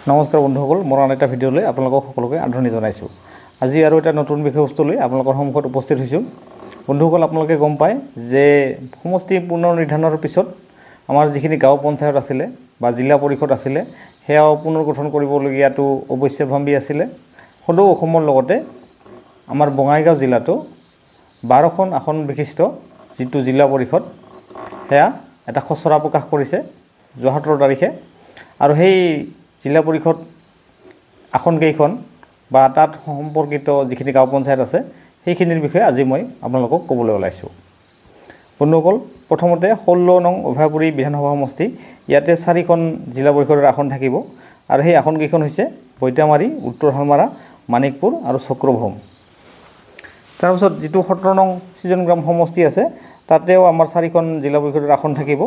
নমস্কাৰ বন্ধুসকল, মোৰ আন এটা ভিডিঅ'লৈ আপোনালোকক সকলোকে আদৰণি জনাইছোঁ। আজি আৰু এটা নতুন বিষয়বস্তু লৈ আপোনালোকৰ সন্মুখত উপস্থিত হৈছোঁ। বন্ধুসকল, আপোনালোকে গম পায় যে সমষ্টি পুনৰ নিৰ্ধাৰণৰ পিছত আমাৰ যিখিনি গাঁও পঞ্চায়ত আছিলে বা জিলা পৰিষদ আছিলে সেয়াও পুনৰ গঠন কৰিবলগীয়াটো অৱশ্যম্ভাৱী আছিলে। সদৌ অসমৰ লগতে আমাৰ বঙাইগাঁও জিলাতো 12খন আসন বিশিষ্ট যিটো জিলা পৰিষদ সেয়া এটা খচৰা প্ৰকাশ কৰিছে 17 তাৰিখে। আৰু সেই জিলা পৰিষদ আসনকেইখন বা তাত সম্পৰ্কিত যিখিনি গাঁও পঞ্চায়ত আছে সেইখিনিৰ বিষয়ে আজি মই আপোনালোকক ক'বলৈ ওলাইছোঁ। বন্ধুসকল, প্ৰথমতে 16 নং অভয়াপুৰী বিধানসভা সমষ্টি, ইয়াতে 4খন জিলা পৰিষদৰ আসন থাকিব আৰু সেই আসনকেইখন হৈছে বৈতামাৰী, উত্তৰ হালমাৰা, মানিকপুৰ আৰু চক্ৰভূম। তাৰপিছত যিটো 17 নং চিজনগ্ৰাম সমষ্টি আছে তাতেও আমাৰ 4খন জিলা পৰিষদৰ আসন থাকিব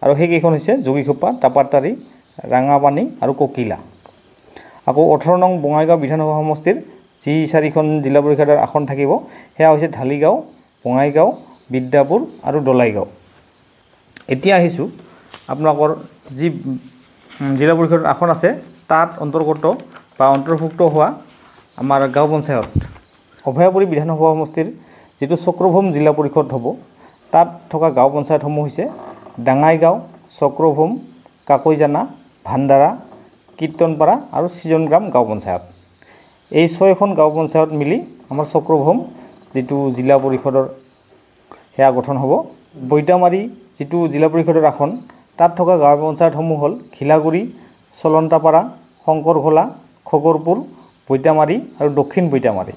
আৰু সেইকেইখন হৈছে যোগীঘোপা, টাপাতাৰী, ৰাঙাপানী আৰু ককিলা। আকৌ 18 নং বঙাইগাঁও বিধানসভা সমষ্টিৰ যি 4খন জিলা পৰিষদৰ আসন থাকিব সেয়া হৈছে ঢালিগাঁও, বঙাইগাঁও, বিদ্যাপুৰ আৰু দলাইগাঁও। এতিয়া আহিছোঁ আপোনালোকৰ যি জিলা পৰিষদৰ আসন আছে তাত অন্তৰ্গত বা অন্তৰ্ভুক্ত হোৱা আমাৰ গাঁও পঞ্চায়ত। অভয়াপুৰী বিধানসভা সমষ্টিৰ যিটো চক্ৰভূম জিলা পৰিষদ হ'ব তাত থকা গাঁও পঞ্চায়তসমূহ হৈছে ডাঙাইগাঁও, চক্ৰভূম, কাকৈজানা, ভাণ্ডাৰা, কীৰ্তনপাৰা আৰু চিজনগ্ৰাম গাঁও পঞ্চায়ত। এই 6খন গাঁও পঞ্চায়ত মিলি আমাৰ চক্ৰভূম যিটো জিলা পৰিষদৰ সেয়া গঠন হ'ব। বৈতামাৰী যিটো জিলা পৰিষদৰ আসন তাত থকা গাঁও পঞ্চায়তসমূহ হ'ল ঘিলাগুৰি, চলন্তাপাৰা, শংকৰঘোলা, খগৰপুৰ, বৈতামাৰী আৰু দক্ষিণ বৈতামাৰী।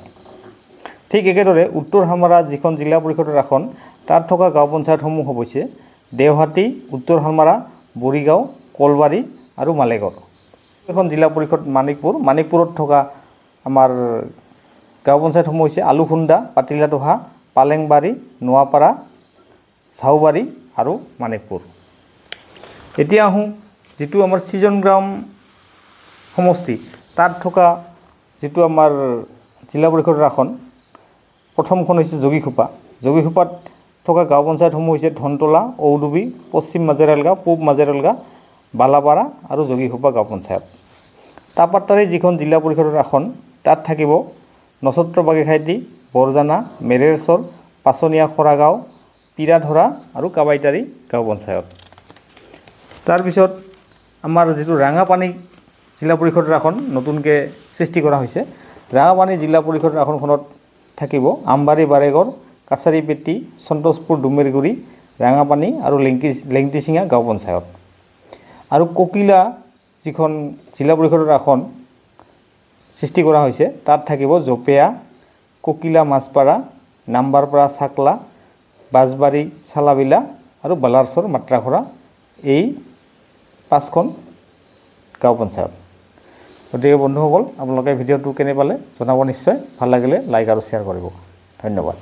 ঠিক একেদৰে উত্তৰ হালমাৰা যিখন জিলা পৰিষদৰ আসন তাত থকা গাঁও পঞ্চায়তসমূহ হৈছে দেওহাটী, উত্তৰ হালমাৰা, বৰিগাঁও, কলবাৰী আৰু মালেগড়। এখন জিলা পৰিষদ মানিকপুৰত থকা আমাৰ গাঁও পঞ্চায়তসমূহ হৈছে আলুখুন্দা, পাতিলাটোহা, পালেংবাৰী, নোৱাপাৰা, ঝাউবাৰী আৰু মানিকপুৰ। এতিয়া আহোঁ যিটো আমাৰ চিজনগ্ৰাম সমষ্টি তাত থকা যিটো আমাৰ জিলা পৰিষদৰ আসন, প্ৰথমখন হৈছে যোগীঘোপা। যোগীঘোপাত থকা গাঁও পঞ্চায়তসমূহ হৈছে ধনতলা, ঔডুবি, পশ্চিম মাজেৰালগা, পূব মাজেৰালগা, বালাপাৰা আৰু যোগীঘোপা গাঁও পঞ্চায়ত। টাপাতাৰী যিখন জিলা পৰিষদৰ আসন তাত থাকিব নছত্ৰ বাগিখাইটি, বৰজানা, মেৰেৰচৰ, পাচনীয়া খৰাগাঁও, পিৰাধৰা আৰু কাবাইতাৰী গাঁও পঞ্চায়ত। তাৰপিছত আমাৰ যিটো ৰাঙাপানী জিলা পৰিষদৰ আসন নতুনকৈ সৃষ্টি কৰা হৈছে, ৰাঙাপানী জিলা পৰিষদৰ আসনখনত থাকিব আমবাৰী, বাৰেগড়, কাছাৰীপেটি, সন্তোষপুৰ, ডুমেৰগুৰি, ৰাঙাপানী আৰু লেংটিচিঙা গাঁও পঞ্চায়ত। আৰু ককিলা যিখন জিলা পৰিষদৰ আসন সৃষ্টি কৰা হৈছে তাত থাকিব জপেয়া, ককিলা মাছপাৰা, নাম্বাৰপাৰা চাকলা, বাজবাৰী চালাবিলা আৰু বালাৰচৰ মাত্ৰাখৰা, এই 5খন গাঁও পঞ্চায়ত। গতিকে বন্ধুসকল, আপোনালোকে ভিডিঅ'টো কেনে পালে জনাব নিশ্চয়। ভাল লাগিলে লাইক আৰু শ্বেয়াৰ কৰিব। ধন্যবাদ।